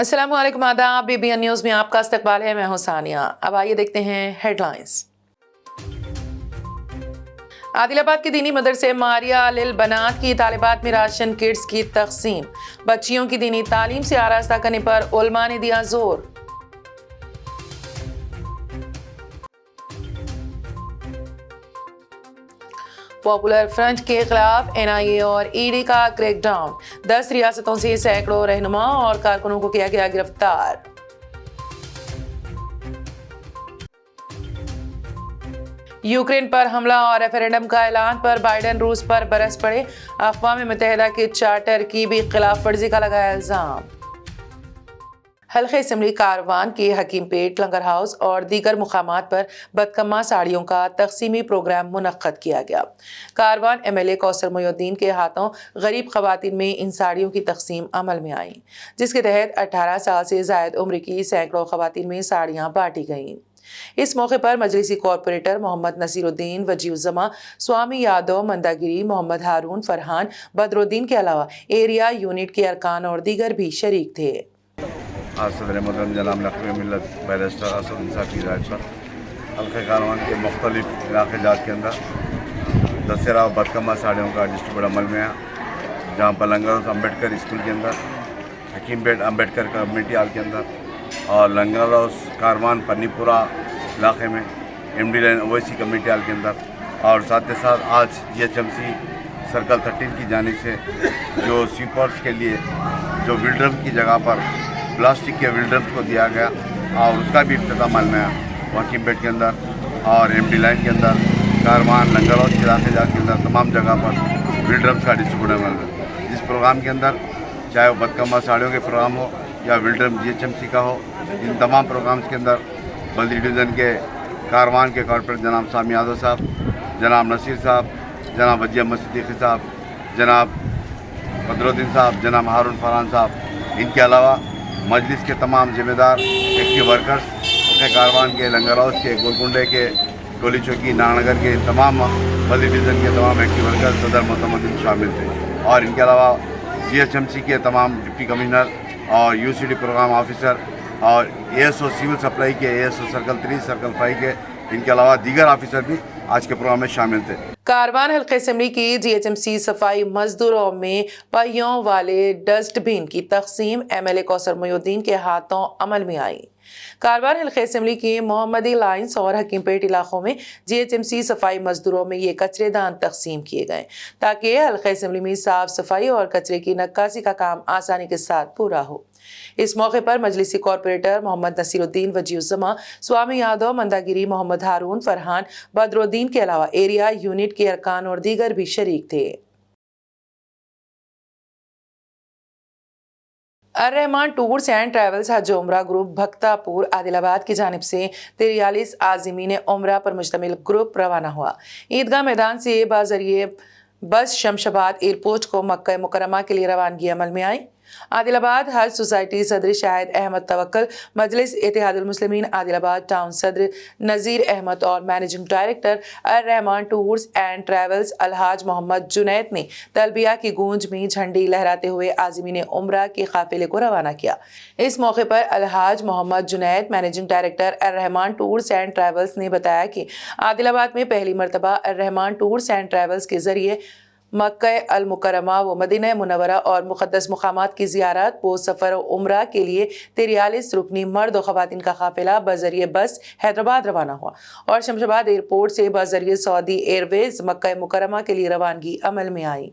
अस्सलाम वालेकुम, आदाब। BBN न्यूज़ में आपका इस्तकबाल है। मैं हूं सानिया। अब आइए देखते हैं हेडलाइंस। आदिलाबाद के दीनी मदरसे मारिया लिल बनात की तालिबात में राशन किट्स की तकसीम। बच्चियों की दीनी तालीम से आरास्ता करने पर उलमा ने दिया जोर। पॉपुलर फ्रंट के खिलाफ NIA और ED का क्रैकडाउन। 10 रियासतों से सैकड़ों रहनुमा और कारकुनों को किया गया गिरफ्तार। यूक्रेन पर हमला और रेफरेंडम का ऐलान पर बाइडेन रूस पर बरस पड़े। अक़वाम मुत्तहिदा के चार्टर की भी खिलाफ वर्जी का लगाया इल्जाम। हल्के असम्बली कारवान के हकीम पेट, लंगर हाउस और दीगर मुकामात पर बदकम्मा साड़ियों का तकसीमी प्रोग्राम मुनक्कद किया गया। कारवान MLA कौसर मोयुद्दीन के हाथों गरीब खवातीन में इन साड़ियों की तकसीम अमल में आई, जिसके तहत 18 साल से ज़ायद उम्र की सैकड़ों खवातीन में साड़ियाँ बांटी गईं। इस मौके पर मजलिसी कॉरपोरेटर मोहम्मद नसीरुद्दीन, वजीउज़्ज़मा, स्वामी यादव, मंदागिरी, मोहम्मद हारून, फरहान, बदरुद्दीन के अलावा एरिया यूनिट के अरकान और दीगर भी शरीक थे। आज सदर मोहतरम जनाब नक़वी मिल्लत बैरिस्टर असद इंसाफ की हिदायत पर हल्के कारवान के मुख्तलिफ इलाके जात के अंदर दशहरा और बदकम्मा साड़ियों का डिस्ट्रीब्यूट अमल में है, जहाँ पर लंगर हाउस अम्बेडकर स्कूल के अंदर, हकीम पेट अम्बेडकर कम्युनिटी हॉल के अंदर और लंगर हाउस कारवान पन्नीपुरा इलाके में MD line OIC community hall के अंदर, और साथ ही साथ आज GHMC सर्कल 13 की जानिब से जो स्वीपर्स के लिए जो विल्ड्रम की जगह पर प्लास्टिक के विल्ड्रम्स को दिया गया और उसका भी इफ्तिताम अमल में है हकीम पेट के अंदर और MD लाइन के अंदर, कारवान, लंगर हाउस के इलाके जात के अंदर तमाम जगह पर विल्ड्रम्स का डिस्ट्रीब्यूट अमल में। जिस प्रोग्राम के अंदर चाहे वो बदकम्मा साड़ियों के प्रोग्राम हो या विल्ड्रम GHMC का हो, इन तमाम प्रोग्राम्स के अंदर बल्दी डिवीज़न के कारवान के कॉर्पोरेटर जनाब स्वामी यादव साहब, जनाब नसीर साहब, जनाब वजी अहमद सिद्दीकी साहब, जनाब बदरुद्दीन साहब, जनाब हारून फरहान साहब, इनके अलावा मजलिस के तमाम ज़िम्मेदार एक्टिव वर्कर्स, अपने कारवान के, लंगर हाउस के, गोलकुंडे के, टोली चौकी, नारायणनगर के तमाम बल्दी डिवीज़न के तमाम एक्टिव वर्कर्स सदर मोहतरम शामिल थे। और इनके अलावा GHMC के तमाम डिप्टी कमिश्नर और UCD प्रोग्राम ऑफिसर और ASO सिविल सप्लाई के, ASO सर्कल 3, सर्कल 5 के, इनके अलावा दीगर ऑफिसर भी आज के प्रोग्राम में शामिल थे। कारवान हल्के असम्बली की GHMC सफाई मजदूरों में पहियों वाले डस्टबिन की तकसीम MLA कौसर मोयुद्दीन के हाथों अमल में आई। कारवान हल्के असम्बली के मोहम्मदी लाइन्स और हकीमपेट इलाकों में GHMC सफाई मजदूरों में ये कचरेदान तकसीम किए गए ताकि हल्के असम्बली में साफ सफाई और कचरे की नक्कासी का काम आसानी के साथ पूरा हो। इस मौके पर मजलिसी कॉरपोरेटर मोहम्मद नसीरुद्दीन, वजीउज़्ज़मा, स्वामी यादव, मंदागिरी, मोहम्मद हारून, फरहान, बदरुद्दीन के अलावा एरिया यूनिट के अरकान और दीगर भी शरीक थे। अर्रहमान टूर्स एंड ट्रैवल्स हज उम्रा ग्रुप भक्तापुर आदिलाबाद की जानिब से 43 आज़िमीन उम्रा पर मुश्तमिल ग्रुप रवाना हुआ। ईदगाह मैदान से बाज़रिए बस शमशाबाद एयरपोर्ट को मक्का मुकरमा के लिए रवानगी अमल में आई। आदिलाबाद हज सोसाइटी सदर शाहिद अहमद तवक्कल, मजलिस इत्तेहादुल मुस्लिमीन आदिलाबाद टाउन सदर नज़ीर अहमद और managing director Arrahman tours and travels Alhaj Mohammed Junaid ने तलबिया की गूंज में झंडी लहराते हुए आज़िमीन उम्रा के काफिले को रवाना किया। इस मौके पर Alhaj Mohammed Junaid, managing director Arrahman tours and travels ने बताया कि आदिलाबाद में पहली मरतबा अर्रहमान टूर्स एंड ट्रैवल्स के जरिए मक्का अल मुकरमा व मदीना मुनव्वरा और मुक़द्दस मुक़ामात की ज़ियारत व सफ़र उम्रा के लिए 43 रुकनी मर्द व ख़वातीन का काफ़िला बज़रिए बस हैदराबाद रवाना हुआ और शमशाबाद एयरपोर्ट से बज़रिए सऊदी एयरवेज़ मक्का मुकरमा के लिए रवानगी अमल में आई।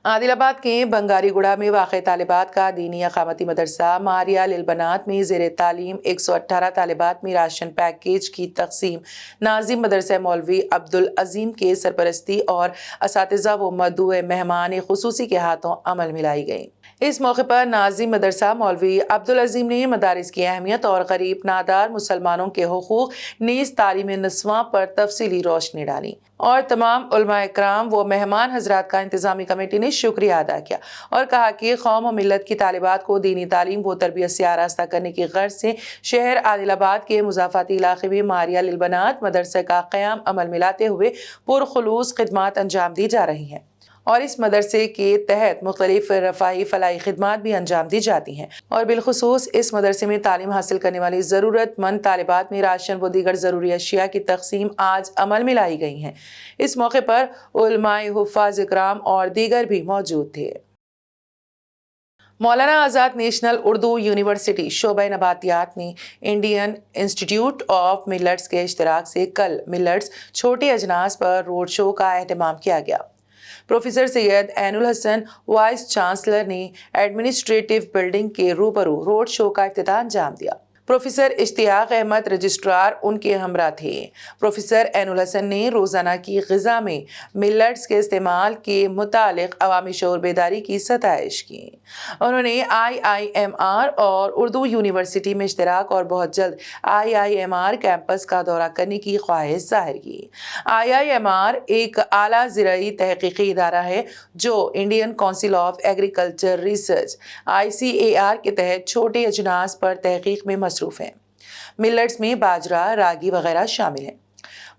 आदिलाबाद के बंगारीगुड़ा में वाक़े तालिबात का दीनी अक़ामती मदरसा मारिया लिल बनात में ज़ेर तालीम 118 तालिबात में राशन पैकेज की तकसीम नाज़िम मदरसा मौलवी अब्दुल अज़ीम के सरपरस्ती और असातिज़ा व मदूए मेहमान ख़ुसूसी के हाथों अमल में लाई गई। इस मौके पर नाज़िम मदरसा मौलवी अब्दुल अज़ीम ने मदारिस की अहमियत और गरीब नादार मुसलमानों के हुकूक नीज़ तालीम नस्वां पर तफसीली रोशनी डाली और तमाम उलमा इकराम व मेहमान हजरात का इंतज़ामी कमेटी ने शुक्रिया अदा किया और कहा कि कौम और मिल्लत की तालिबात को दीनी तालीम व तरबियत से आरास्ता करने की गर्ज से शहर आदिलाबाद के मुज़ाफ़ाती इलाके में मारिया लिल बनात मदरसे का क़याम अमल में लाते हुए पुरखुलूस खिदमात अंजाम दी जा रही हैं और इस मदरसे के तहत मुख्तलिफ रफ़ाही फलाही खिदमात भी अंजाम दी जाती हैं और बिलखुसूस इस मदरसे में तालीम हासिल करने वाली ज़रूरतमंद तालिबात में राशन व दीगर ज़रूरी अशिया की तकसीम आज अमल में लाई गई हैं। इस मौके पर उलमाए हुफ़ाज़ इकराम और दीगर भी मौजूद थे। मौलाना आज़ाद नेशनल उर्दू यूनिवर्सिटी शोबा नबातियात ने इंडियन इंस्टीट्यूट ऑफ मिलेट्स के इश्तिराक से कल मिलेट्स छोटे अजनास पर रोड शो का एहतमाम किया गया। Professor Syed Ainul Hasan vice chancellor ने एडमिनिस्ट्रेटिव बिल्डिंग के रूबरू रोड शो का इफ्तिताह अंजाम दिया। प्रोफेसर इश्तियाक अहमद रजिस्ट्रार उनके हमरा थे। प्रोफेसर ऐनुल हसन ने रोज़ाना की ग़िज़ा में मिलेट्स के इस्तेमाल के मुतालिक अवामी शऊर बेदारी की सताइश की। उन्होंने IIMR और उर्दू यूनिवर्सिटी में इश्तिराक और बहुत जल्द IIMR कैंपस का दौरा करने की ख्वाहिश जाहिर की। IIMR एक आला ज़राई तहक़ीक़ी इदारा है जो Indian council of agriculture research ICAR के तहत छोटे अजनास पर तहक़ीक़ में मसरूफ़ हैं। मिलेट्स में बाजरा, रागी वगैरह शामिल हैं।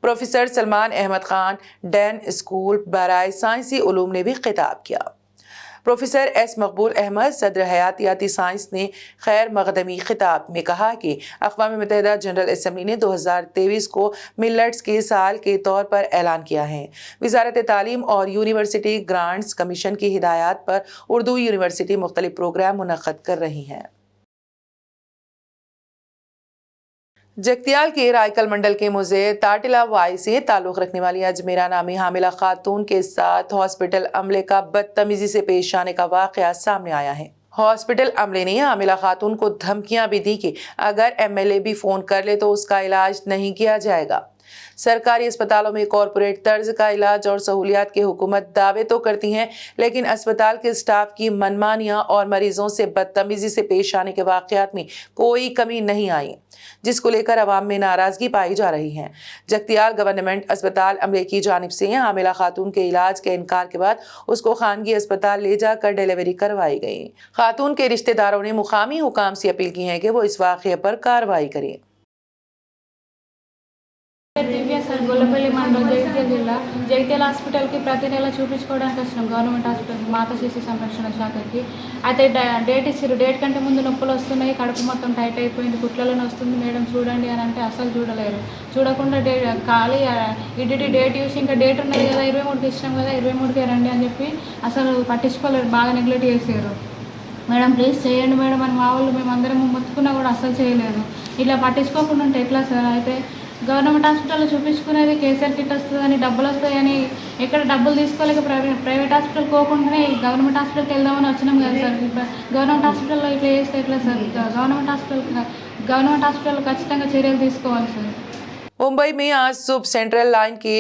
Professor Salman Ahmed Khan dean school बराए साइंसी उलूम ने भी खिताब किया। प्रोफेसर एस मकबूल अहमद सदर हयातियाती साइंस ने खैर मकदमी खिताब में कहा कि अक़वाम मुत्तहिदा जनरल असम्बली ने 2023 को मिलेट्स के साल के तौर पर ऐलान किया है। वज़ारत तालीम और यूनिवर्सिटी ग्रांट्स कमीशन की हिदायत पर उर्दू यूनिवर्सिटी मुख्तलिफ प्रोग्राम मुनक़्क़द कर रही हैं। जगतियाल के रायकल मंडल के मुझे ताटिला वाई से ताल्लुक़ रखने वाली अजमेरा नामी हामिला खातून के साथ हॉस्पिटल अमले का बदतमीजी से पेश आने का वाक़या सामने आया है। हॉस्पिटल अमले ने हामिला खातून को धमकियां भी दी कि अगर MLA भी फ़ोन कर ले तो उसका इलाज नहीं किया जाएगा। सरकारी अस्पतालों में कॉरपोरेट तर्ज का इलाज और सहूलियात की हुकूमत दावे तो करती हैं, लेकिन अस्पताल के स्टाफ की मनमानियां और मरीजों से बदतमीजी से पेश आने के वाक़यात में कोई कमी नहीं आई, जिसको लेकर अवाम में नाराज़गी पाई जा रही है। जगतियाल गवर्नमेंट अस्पताल अमले की जानिब से हामिला खातून के इलाज के इनकार के बाद उसको खानगी अस्पताल ले जाकर डिलीवरी करवाई गई। खातून के रिश्तेदारों ने मुकामी हुकाम से अपील की है कि वो इस वाक़े पर कार्रवाई करें। దివ్య సార్ గొల్లపల్లి మండలం జగిత్యాల జిల్లా జగిత్యాల హాస్పిటల్కి ప్రతి నెల చూపించుకోవడానికి వచ్చినాం గవర్నమెంట్ హాస్పిటల్ మాతా శిశు సంరక్షణ శాఖకి. అయితే డేట్ ఇచ్చారు. డేట్ కంటే ముందు నొప్పులు వస్తున్నాయి, కడుపు మొత్తం టైట్ అయిపోయింది, కుట్లలోనే వస్తుంది మేడం చూడండి అని అంటే అసలు చూడలేరు. చూడకుండా ఖాళీ ఇడ్డి డేట్ చూసి ఇంకా డేట్ ఉన్నది కదా 23కి ఇచ్చినాం కదా 23కే రండి అని చెప్పి అసలు పట్టించుకోలేరు, బాగా నెగ్లెక్ట్ చేశారు. మేడం ప్లీజ్ చేయండి మేడం అని మా వాళ్ళు మేమందరం మొత్తుకున్నా కూడా అసలు చేయలేదు. ఇలా పట్టించుకోకుండా ఉంటే ఎట్లా సార్? అయితే గవర్నమెంట్ హాస్పిటల్లో చూపించుకునేది కేసీఆర్ కిట్ వస్తుందని డబ్బులు వస్తాయని ఎక్కడ డబ్బులు తీసుకోలేక ప్రైవేట్ హాస్పిటల్కి పోకుండానే గవర్నమెంట్ హాస్పిటల్కి వెళ్దామని వచ్చినాం కదా సార్. గవర్నమెంట్ హాస్పిటల్లో ఇట్లా చేస్తే ఎట్లా సార్? గవర్నమెంట్ హాస్పిటల్లో ఖచ్చితంగా చర్యలు తీసుకోవాలి సార్. मुंबई में आज सुबह सेंट्रल लाइन के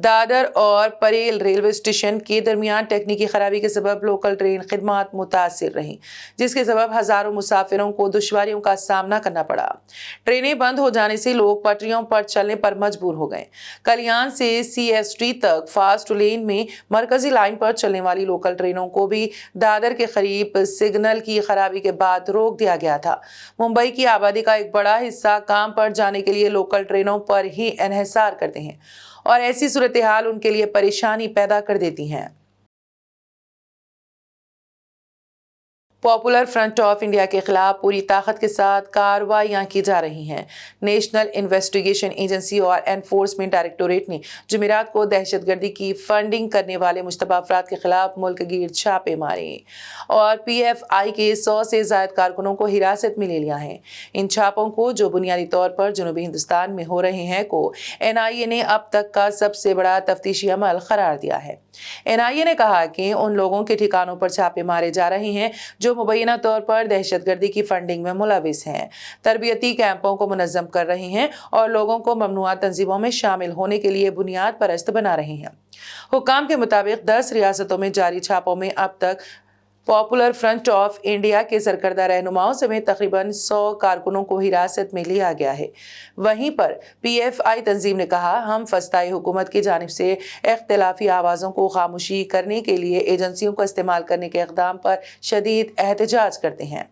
दादर और परेल रेलवे स्टेशन के दरमियान टेक्निकी खराबी के सबब लोकल ट्रेन खिदमात मुतासिर रहीं, जिसके सबब हज़ारों मुसाफिरों को दुश्वारियों का सामना करना पड़ा। ट्रेनें बंद हो जाने से लोग पटरियों पर चलने पर मजबूर हो गए। कल्याण से CST तक फास्ट लेन में मरकजी लाइन पर चलने वाली लोकल ट्रेनों को भी दादर के करीब सिग्नल की खराबी के बाद रोक दिया गया था। मुंबई की आबादी का एक बड़ा हिस्सा काम पर जाने के लिए लोकल ट्रेनों पर ही इन्हिसार करते हैं और ऐसी सूरत हाल उनके लिए परेशानी पैदा कर देती हैं। पॉपुलर फ्रंट ऑफ इंडिया के खिलाफ पूरी ताकत के साथ कार्रवाइयां की जा रही हैं। नेशनल इन्वेस्टिगेशन एजेंसी और एनफोर्समेंट डायरेक्टोरेट ने जुमेरात को दहशतगर्दी की फंडिंग करने वाले मुश्तबा अफराद के खिलाफ मुल्क गिर छापे मारे और PFI के 100 से ज़ायद कारकुनों को हिरासत में ले लिया है। इन छापों को, जो बुनियादी तौर पर जनूबी हिंदुस्तान में हो रहे हैं, को NIA ने अब तक का सबसे बड़ा तफ्तीशी अमल करार दिया है। NIA ने कहा कि उन लोगों के ठिकानों पर छापे मारे जा रहे हैं जो मुबैना तौर पर दहशतगर्दी की फंडिंग में मुलविस हैं, तरबियती कैंपों को मुनज़्ज़म कर रहे हैं और लोगों को ममनुआ तंजीमों में शामिल होने के लिए बुनियाद परस्त बना रहे हैं। हुकाम के मुताबिक 10 रियासतों में जारी छापों में अब तक पॉपुलर फ्रंट ऑफ इंडिया के सरकर्दा रहनुमाओं समेत तकरीबन 100 कारकुनों को हिरासत में लिया गया है। वहीं पर PFI तंजीम ने कहा, हम फस्ताई हुकूमत की जानिब से इख्तिलाफी आवाज़ों को खामोशी करने के लिए एजेंसियों का इस्तेमाल करने के इक़दाम पर शदीद एहतजाज करते हैं।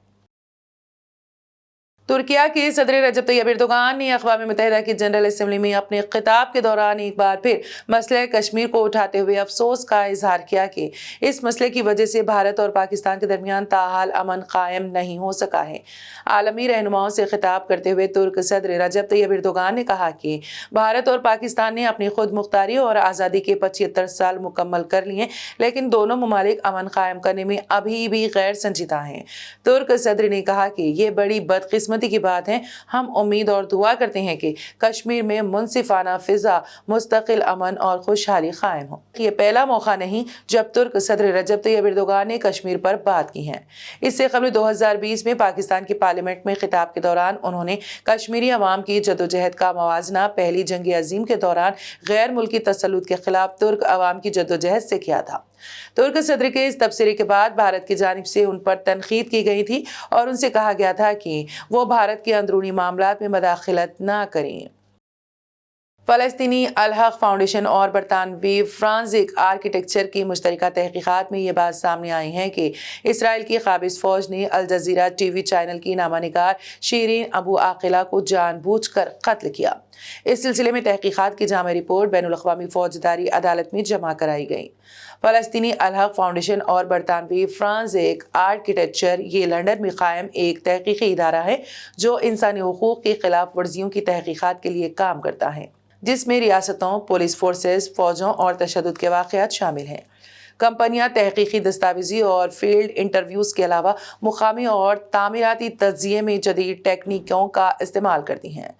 तुर्किया के सदर रजब तैयब एर्दोगान ने अक़वाम मुत्तहिदा की जनरल असम्बली में अपने खिताब के दौरान एक बार फिर मसले कश्मीर को उठाते हुए अफसोस का इजहार किया कि इस मसले की वजह से भारत और पाकिस्तान के दरमियान ताहाल अमन कायम नहीं हो सका है। आलमी रहनुमाओं से खिताब करते हुए तुर्क सदर रजब तैयब एर्दोगान ने कहा कि भारत और पाकिस्तान ने अपनी खुद मुख्तारी और आज़ादी के 75 साल मुकम्मल कर लिए, लेकिन दोनों ममालिक अमन कायम करने में अभी भी गैर संजीदा हैं। तुर्क सदर ने कहा कि ये बड़ी बदकिस्मती की बात है। हम उम्मीद और दुआ करते हैं कि कश्मीर में मुनसिफाना फिजा, मुस्तकिल अमन और खुशहाली कायम हो। ये पहला मौका नहीं जब तुर्क सदर रजब तैयब एर्दोगान ने कश्मीर पर बात की है। इससे कबल 2020 में पाकिस्तान की पार्लियामेंट में खिताब के दौरान उन्होंने कश्मीरी अवाम की जदोजहद का मवाजना पहली जंग अजीम के दौरान गैर मुल्की तसल्लुत के खिलाफ तुर्क अवाम की जदोजहद से किया था। तुर्क सदर के इस तबसरे के बाद भारत की जानिब से उन पर तनकीद की गई थी और उनसे कहा गया था कि वो भारत के अंदरूनी मामलात में मदाखलत ना करें। फ़लस्तीनी अल-हक़ फाउंडेशन और बरतानवी फ्रांसिक आर्किटेक्चर की मुश्तरका तहकीक़ात में ये बात सामने आई है कि इसराइल की क़ाबिज़ फ़ौज ने अल जज़ीरा टीवी चैनल की नामानिगार शीरीन अबू आक़िला को जानबूझकर कत्ल किया। इस सिलसिले में तहकीक़ात की जामे रिपोर्ट बैनुल अक़वामी फ़ौजदारी अदालत में जमा कराई गई। फ़लस्तीनी अल-हक़ फाउंडेशन और बरतानवी फ्रांसिक आर्किटेक्चर ये लंदन में कायम एक तहक़ीक़ी इदारा है जो इंसानी हुकूक़ की खिलाफ वर्जियों की तहक़ीक़ात के लिए काम करता है, जिसमें रियासतों, पुलिस फोर्सेस, फौजों और तशद्दुद के वाक़यात शामिल हैं। कंपनियां तहकीकी दस्तावेजी और फील्ड इंटरव्यूज़ के अलावा मुकामी और तामीराती तज्ज़िये में जदीद टेक्निकों का इस्तेमाल करती हैं।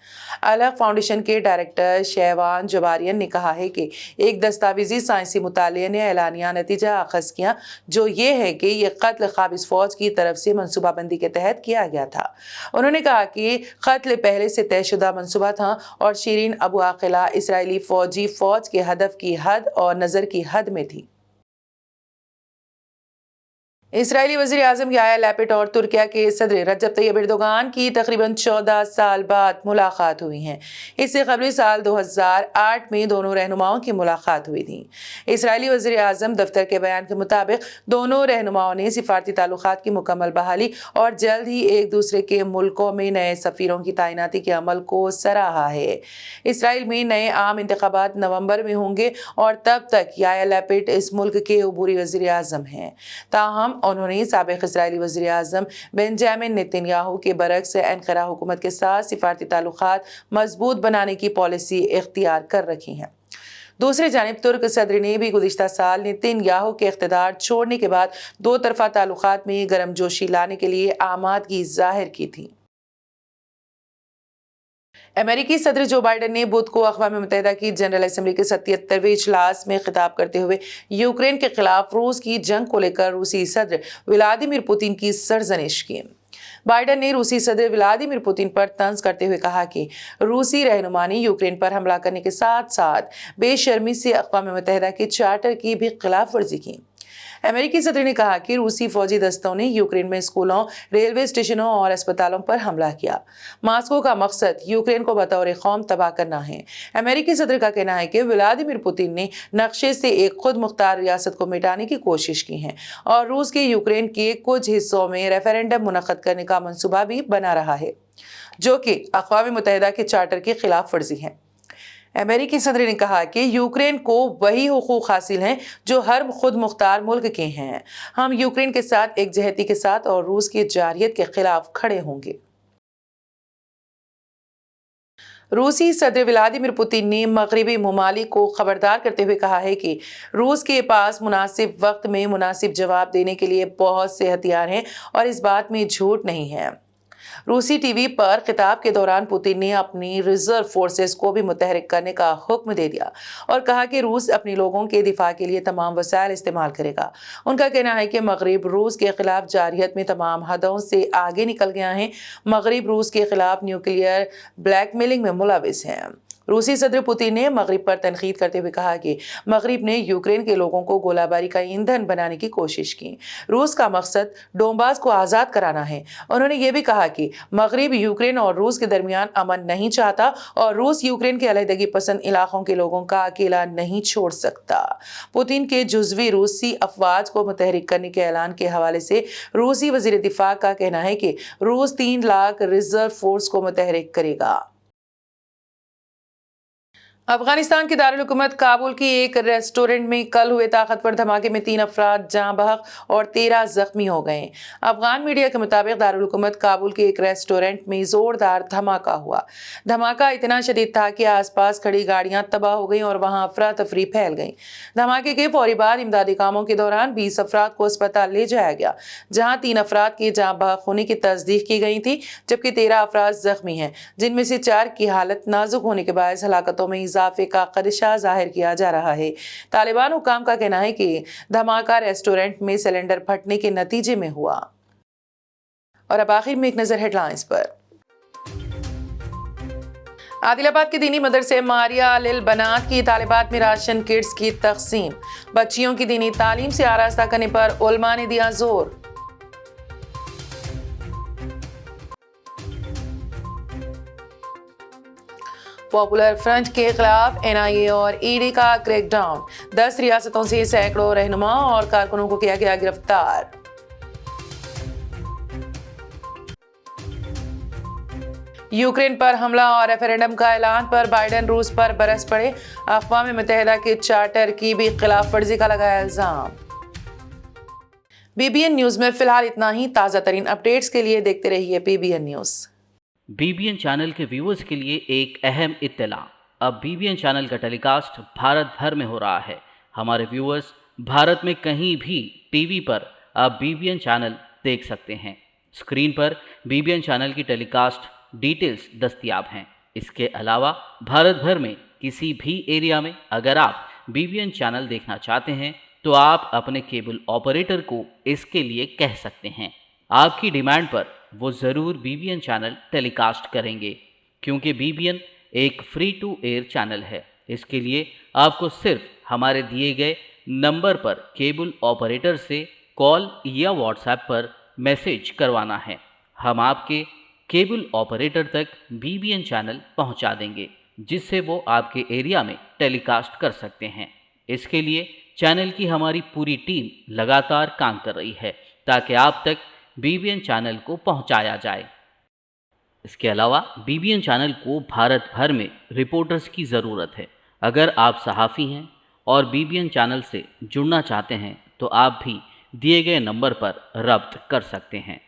अल-हक़ फाउंडेशन के डायरेक्टर शहवान जबारियन ने कहा है कि एक दस्तावेजी साइंसी मुताले ने एलानिया नतीजा अखज़ किया, जो ये है कि यह कत्ल क़ाबिज़ फ़ौज की तरफ से मनसूबाबंदी के तहत किया गया था। उन्होंने कहा कि कत्ल पहले से तयशुदा मनसूबा था और शीरीन अबू आक़िला इसराइली फ़ौज के हदफ की हद और नज़र की हद में थी। इसराइली वज़ीर आज़म यायर लैपिड और तुर्किया के सदर रजब तैयब एर्दोगान की तकरीबन 14 साल बाद मुलाकात हुई है। इससे कबल साल 2008 में दोनों रहनुमाओं की मुलाकात हुई थी। इसराइली वज़ीर आज़म दफ्तर के बयान के मुताबिक दोनों रहनुमाओं ने सिफारती ताल्लुकात की मुकम्मल बहाली और जल्द ही एक दूसरे के मुल्कों में नए सफ़ीरों की तैनाती के अमल को सराहा है। इसराइल में नए आम इंतखाबात नवंबर में होंगे और तब तक यायर लैपिड इस मुल्क के अबूरी वज़ीर आज़म हैं। ताहम उन्होंने साबिक़ इस्राइली वज़ीर आज़म बेंजामिन नेतन्याहू के बरक्स एनकारा हुकूमत के साथ सिफारती ताल्लुकात मजबूत बनाने की पॉलिसी इख्तियार कर रखी है। दूसरी जानिब तुर्क सदर ने भी गुज़िश्ता साल नेतन्याहू के इख्तिदार छोड़ने के बाद दो तरफ़ा ताल्लुकात में गर्मजोशी लाने के लिए आमादगी ज़ाहिर की थी। अमेरिकी सदर जो बाइडन ने बुध को अक़वाम मुत्तहिदा की जनरल असम्बली के 77वें इजलास में खिताब करते हुए यूक्रेन के खिलाफ रूस की जंग को लेकर रूसी सदर व्लादिमीर पुतिन की सरजनिश की। बाइडन ने रूसी सदर व्लादिमीर पुतिन पर तंज करते हुए कहा कि रूसी रहनुमा ने यूक्रेन पर हमला करने के साथ साथ बेशर्मी से अक़वाम मुत्तहिदा के चार्टर की भी खिलाफ वर्जी की। अमेरिकी सदर ने कहा कि रूसी फौजी दस्तों ने यूक्रेन में स्कूलों, रेलवे स्टेशनों और अस्पतालों पर हमला किया। मास्को का मकसद यूक्रेन को बतौर कौम तबाह करना है। अमेरिकी सदर का कहना है कि व्लादिमीर पुतिन ने नक्शे से एक खुद मुख्तार रियासत को मिटाने की कोशिश की है और रूस के यूक्रेन के कुछ हिस्सों में रेफरेंडम मुनक़्क़द करने का मंसूबा भी बना रहा है, जो कि अक़वाम मुत्तहिदा के चार्टर की खिलाफ वर्जी है। अमेरिकी सदर ने कहा कि यूक्रेन को वही हुकूक हासिल हैं जो हर खुद मुख्तार मुल्क के हैं। हम यूक्रेन के साथ एकजहती के साथ और रूस की जारहियत के खिलाफ खड़े होंगे। रूसी सदर व्लादिमीर पुतिन ने मगरबी ममालिक को खबरदार करते हुए कहा है कि रूस के पास मुनासिब वक्त में मुनासिब जवाब देने के लिए बहुत से हथियार हैं और इस बात में झूठ नहीं है। रूसी टीवी पर खिताब के दौरान पुतिन ने अपनी रिजर्व फोर्सेस को भी मुतहरिक करने का हुक्म दे दिया और कहा कि रूस अपने लोगों के दिफा के लिए तमाम वसाइल इस्तेमाल करेगा। उनका कहना है कि मगरिब रूस के खिलाफ जारहियत में तमाम हदों से आगे निकल गया है। मगरिब रूस के खिलाफ न्यूक्लियर ब्लैकमेलिंग में मुलविस है। रूसी सदर पुतिन ने मगरिब पर तनकीद करते हुए कहा कि मगरिब ने यूक्रेन के लोगों को गोलाबारी का ईंधन बनाने की कोशिश की। रूस का मकसद डोंबास को आज़ाद कराना है। उन्होंने ये भी कहा कि मगरिब यूक्रेन और रूस के दरमियान अमन नहीं चाहता और रूस यूक्रेन के अलहदगी पसंद इलाकों के लोगों का अकेला नहीं छोड़ सकता। पुतिन के जुज़वी रूसी अफवाज को मुतहरिक करने के ऐलान के हवाले से रूसी वज़ीर दिफा का कहना है कि रूस 3 लाख रिजर्व फोर्स को मुतहरिक करेगा। अफगानिस्तान के दारुल हुकूमत काबुल की एक रेस्टोरेंट में कल हुए ताकतवर धमाके में 3 अफराद जाँ बहक और 13 जख्मी हो गए। अफगान मीडिया के मुताबिक दारुल हुकूमत काबुल के एक रेस्टोरेंट में जोरदार धमाका हुआ। धमाका इतना शदीद था कि आसपास खड़ी गाड़ियां तबाह हो गईं और वहां अफरा तफरी फैल गई। धमाके के फौरी बाद इमदादी कामों के दौरान 20 अफराद को अस्पताल ले जाया गया, जहाँ 3 अफराद की जाँ बहक होने की तस्दीक की गई थी, जबकि 13 अफराद जख्मी हैं, जिनमें से 4 की हालत नाजुक होने के बायस हलाकतों में इजाफे का खदशा जाहिर किया जा रहा है। तालिबान हुकाम का कहना है कि धमाका रेस्टोरेंट में सिलेंडर फटने के नतीजे में हुआ। और अब आखिर में एक नजर हेडलाइंस पर। आदिलाबाद के दीनी मदरसे मारिया अलिल बनात की तालिबात में राशन किट्स की तकसीम। बच्चियों की दीनी तालीम से आरास्ता करने पर उलमा ने दिया जोर। पॉपुलर फ्रंट के खिलाफ एनआईए और ईडी का क्रैकडाउन। 10 रियासतों से सैकड़ों रहनुमा और कारकुनों को किया गया गिरफ्तार। यूक्रेन पर हमला और रेफरेंडम का ऐलान पर बाइडेन रूस पर बरस पड़े। अक़वाम मुत्तहिदा के चार्टर की भी खिलाफ वर्जी का लगाया इल्जाम। बीबीएन न्यूज में फिलहाल इतना ही। ताज़ा तरीन अपडेट्स के लिए देखते रहिए बीबीएन न्यूज। बीबीएन चैनल के व्यूअर्स के लिए एक अहम इत्तला। अब बीबीएन चैनल का टेलीकास्ट भारत भर में हो रहा है। हमारे व्यूअर्स भारत में कहीं भी टीवी पर अब बीबीएन चैनल देख सकते हैं। स्क्रीन पर बीबीएन चैनल की टेलीकास्ट डिटेल्स दस्तयाब हैं। इसके अलावा भारत भर में किसी भी एरिया में अगर आप बीबीएन चैनल देखना चाहते हैं तो आप अपने केबल ऑपरेटर को इसके लिए कह सकते हैं। आपकी डिमांड पर वो ज़रूर बीबीएन चैनल टेलीकास्ट करेंगे, क्योंकि बीबीएन एक फ्री टू एयर चैनल है। इसके लिए आपको सिर्फ हमारे दिए गए नंबर पर केबल ऑपरेटर से कॉल या व्हाट्सएप पर मैसेज करवाना है। हम आपके केबल ऑपरेटर तक बीबीएन चैनल पहुंचा देंगे, जिससे वो आपके एरिया में टेलीकास्ट कर सकते हैं। इसके लिए चैनल की हमारी पूरी टीम लगातार काम कर रही है ताकि आप तक बीबीएन चैनल को पहुंचाया जाए। इसके अलावा बीबीएन चैनल को भारत भर में रिपोर्टर्स की ज़रूरत है। अगर आप सहाफ़ी हैं और बीबीएन चैनल से जुड़ना चाहते हैं तो आप भी दिए गए नंबर पर रब्त कर सकते हैं।